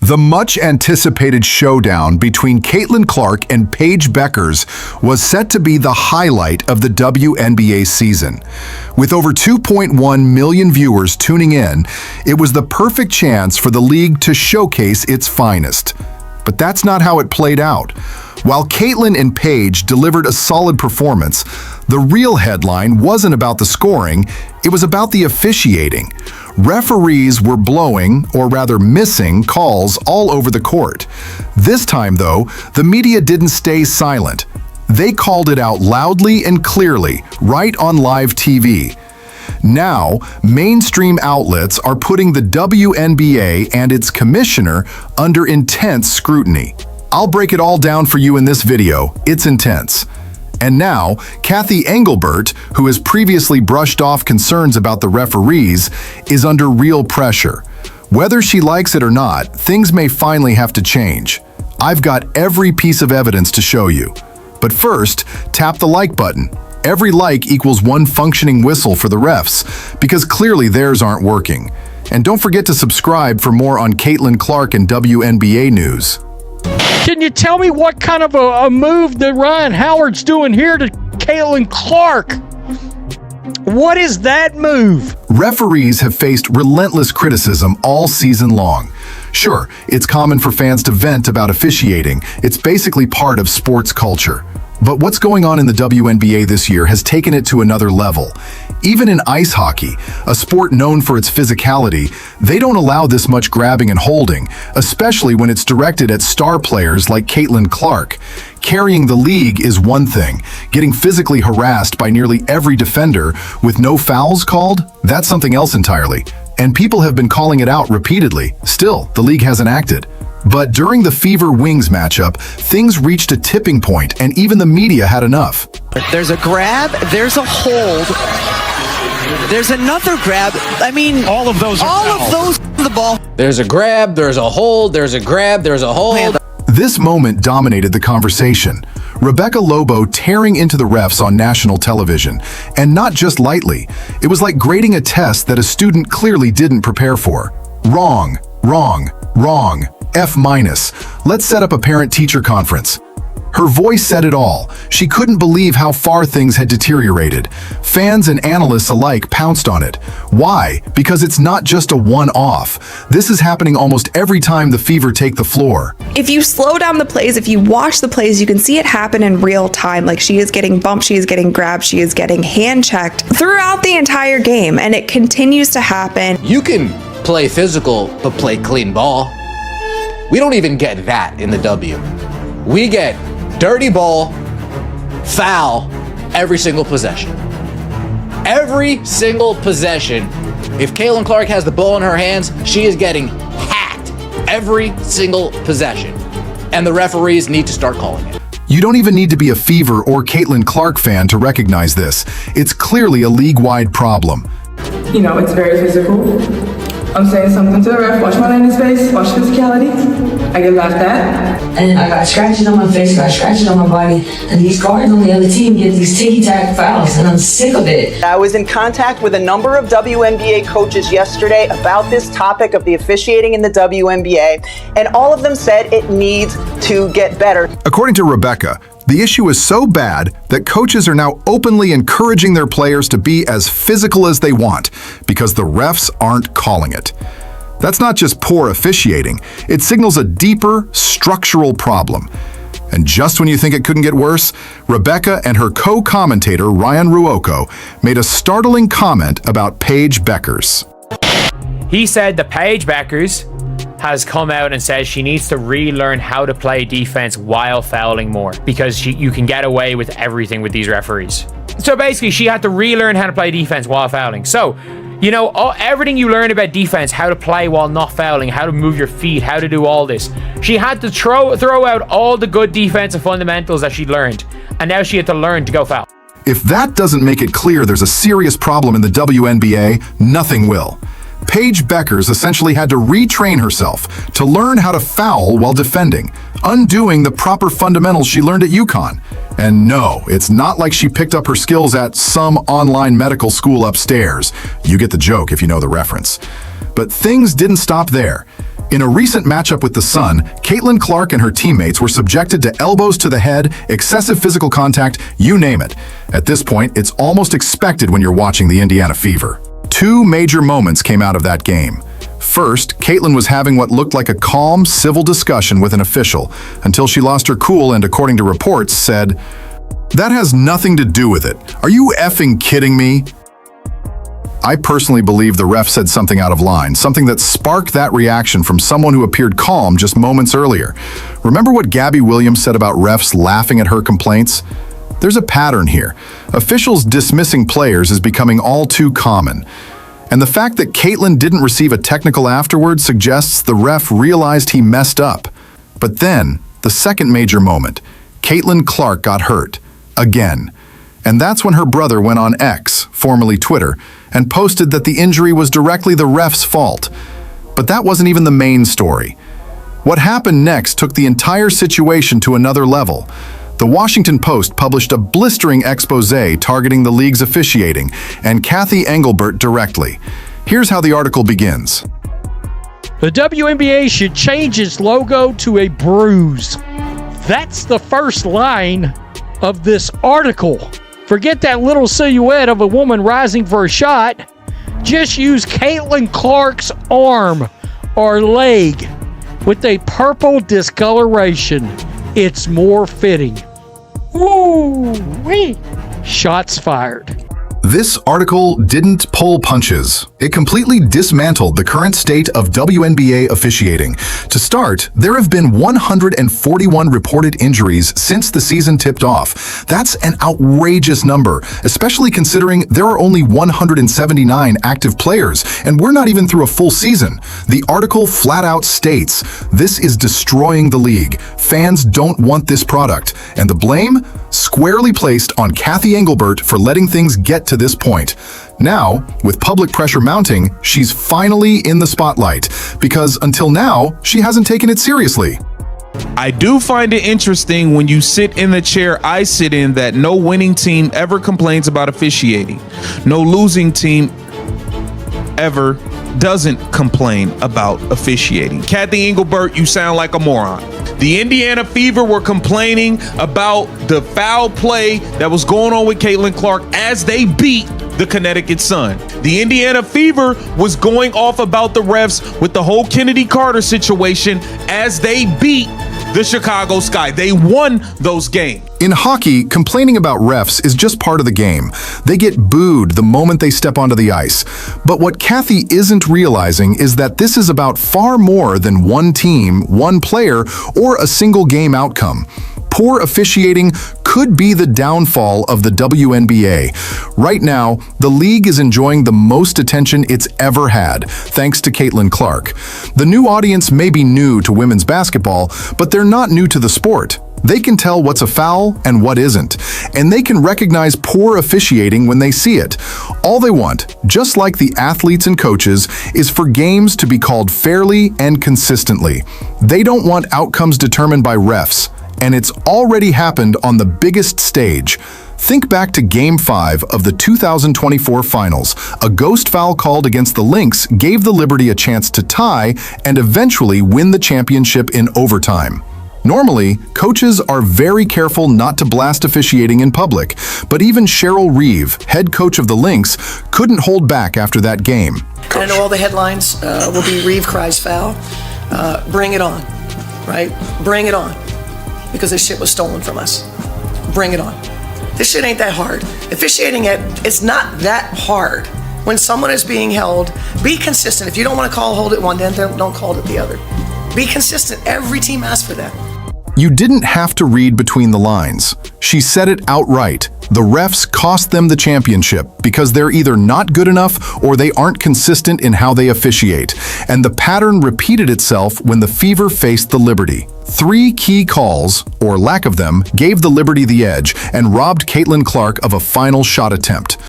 The much-anticipated showdown between Caitlin Clark and Paige Bueckers was set to be the highlight of the WNBA season. With over 2.1 million viewers tuning in, it was the perfect chance for the league to showcase its finest. But that's not how it played out. While Caitlin and Paige delivered a solid performance, the real headline wasn't about the scoring, it was about the officiating. Referees were blowing, or rather missing, calls all over the court. This time, though, the media didn't stay silent. They called it out loudly and clearly, right on live TV. Now, mainstream outlets are putting the WNBA and its commissioner under intense scrutiny. I'll break it all down for you in this video. It's intense. And now, Cathy Engelbert, who has previously brushed off concerns about the referees, is under real pressure. Whether she likes it or not, things may finally have to change. I've got every piece of evidence to show you. But first, tap the like button. Every like equals one functioning whistle for the refs, because clearly theirs aren't working. And don't forget to subscribe for more on Caitlin Clark and WNBA news. Can you tell me what kind of a move that Ryan Howard's doing here to Caitlin Clark? What is that move? Referees have faced relentless criticism all season long. Sure, it's common for fans to vent about officiating. It's basically part of sports culture. But what's going on in the WNBA this year has taken it to another level. Even in ice hockey, a sport known for its physicality, they don't allow this much grabbing and holding, especially when it's directed at star players like Caitlin Clark. Carrying the league is one thing. Getting physically harassed by nearly every defender with no fouls called, that's something else entirely. And people have been calling it out repeatedly. Still, the league hasn't acted. But during the Fever Wings matchup, things reached a tipping point, and even the media had enough. There's a grab, there's a hold, there's another grab. I mean, all of those the ball. There's a grab, there's a hold, there's a grab, there's a hold. This moment dominated the conversation. Rebecca Lobo tearing into the refs on national television, and not just lightly. It was like grading a test that a student clearly didn't prepare for. Wrong, wrong, wrong. F-. Let's set up a parent-teacher conference. Her voice said it all. She couldn't believe how far things had deteriorated. Fans and analysts alike pounced on it. Why? Because it's not just a one-off. This is happening almost every time the Fever take the floor. If you slow down the plays, if you watch the plays, you can see it happen in real time. Like, she is getting bumped, she is getting grabbed, she is getting hand-checked throughout the entire game, and it continues to happen. You can play physical, but play clean ball. We don't even get that in the W. We get dirty ball, foul, every single possession. Every single possession. If Caitlin Clark has the ball in her hands, she is getting hacked every single possession. And the referees need to start calling it. You don't even need to be a Fever or Caitlin Clark fan to recognize this. It's clearly a league-wide problem. You know, it's very physical. I'm saying something to the ref, watch my line in his face, watch physicality. I get laughed at. And I got scratches on my face, got scratches on my body, and these guards on the other team get these ticky-tack fouls, and I'm sick of it. I was in contact with a number of WNBA coaches yesterday about this topic of the officiating in the WNBA, and all of them said it needs to get better. According to Rebecca, the issue is so bad that coaches are now openly encouraging their players to be as physical as they want because the refs aren't calling it. That's not just poor officiating, it signals a deeper, structural problem. And just when you think it couldn't get worse, Rebecca and her co-commentator Ryan Ruocco made a startling comment about Paige Bueckers. He said that Paige Bueckers has come out and says she needs to relearn how to play defense while fouling more because you can get away with everything with these referees. So basically, she had to relearn how to play defense while fouling. So, you know, everything you learn about defense, how to play while not fouling, how to move your feet, how to do all this. She had to throw out all the good defensive fundamentals that she'd learned, and now she had to learn to go foul. If that doesn't make it clear there's a serious problem in the WNBA, nothing will. Paige Bueckers essentially had to retrain herself to learn how to foul while defending, undoing the proper fundamentals she learned at UConn. And no, it's not like she picked up her skills at some online medical school upstairs. You get the joke if you know the reference. But things didn't stop there. In a recent matchup with the Sun, Caitlin Clark and her teammates were subjected to elbows to the head, excessive physical contact, you name it. At this point, it's almost expected when you're watching the Indiana Fever. Two major moments came out of that game. First, Caitlin was having what looked like a calm, civil discussion with an official, until she lost her cool and, according to reports, said, "That has nothing to do with it. Are you effing kidding me?" I personally believe the ref said something out of line, something that sparked that reaction from someone who appeared calm just moments earlier. Remember what Gabby Williams said about refs laughing at her complaints? There's a pattern here. Officials dismissing players is becoming all too common. And the fact that Caitlin didn't receive a technical afterwards suggests the ref realized he messed up. But then, the second major moment, Caitlin Clark got hurt. Again. And that's when her brother went on X, formerly Twitter, and posted that the injury was directly the ref's fault. But that wasn't even the main story. What happened next took the entire situation to another level. The Washington Post published a blistering exposé targeting the league's officiating and Cathy Engelbert directly. Here's how the article begins. The WNBA should change its logo to a bruise. That's the first line of this article. Forget that little silhouette of a woman rising for a shot. Just use Caitlin Clark's arm or leg with a purple discoloration. It's more fitting. Woo-wee. Shots fired. This article didn't pull punches. It completely dismantled the current state of WNBA officiating. To start, there have been 141 reported injuries since the season tipped off. That's an outrageous number, especially considering there are only 179 active players, and we're not even through a full season. The article flat out states, this is destroying the league. Fans don't want this product, and the blame? Squarely placed on Cathy Engelbert for letting things get to this point. Now, with public pressure mounting, she's finally in the spotlight, because until now, she hasn't taken it seriously. I do find it interesting when you sit in the chair I sit in that no winning team ever complains about officiating. No losing team ever doesn't complain about officiating. Cathy Engelbert, you sound like a moron. The Indiana Fever were complaining about the foul play that was going on with Caitlin Clark as they beat the Connecticut Sun. The Indiana Fever was going off about the refs with the whole Kennedy Carter situation as they beat the Chicago Sky. They won those games. In hockey, complaining about refs is just part of the game. They get booed the moment they step onto the ice. But what Cathy isn't realizing is that this is about far more than one team, one player, or a single game outcome. Poor officiating could be the downfall of the WNBA. Right now, the league is enjoying the most attention it's ever had, thanks to Caitlin Clark. The new audience may be new to women's basketball, but they're not new to the sport. They can tell what's a foul and what isn't, and they can recognize poor officiating when they see it. All they want, just like the athletes and coaches, is for games to be called fairly and consistently. They don't want outcomes determined by refs, and it's already happened on the biggest stage. Think back to Game 5 of the 2024 Finals. A ghost foul called against the Lynx gave the Liberty a chance to tie and eventually win the championship in overtime. Normally, coaches are very careful not to blast officiating in public, but even Cheryl Reeve, head coach of the Lynx, couldn't hold back after that game. I know all the headlines will be Reeve cries foul. Bring it on, right? Bring it on. Because this shit was stolen from us. Bring it on. This shit ain't that hard. Officiating it's not that hard. When someone is being held, be consistent. If you don't want to hold it one, then don't call it the other. Be consistent. Every team asks for that. You didn't have to read between the lines. She said it outright. The refs cost them the championship because they're either not good enough or they aren't consistent in how they officiate. And the pattern repeated itself when the Fever faced the Liberty. 3 key calls, or lack of them, gave the Liberty the edge and robbed Caitlin Clark of a final shot attempt.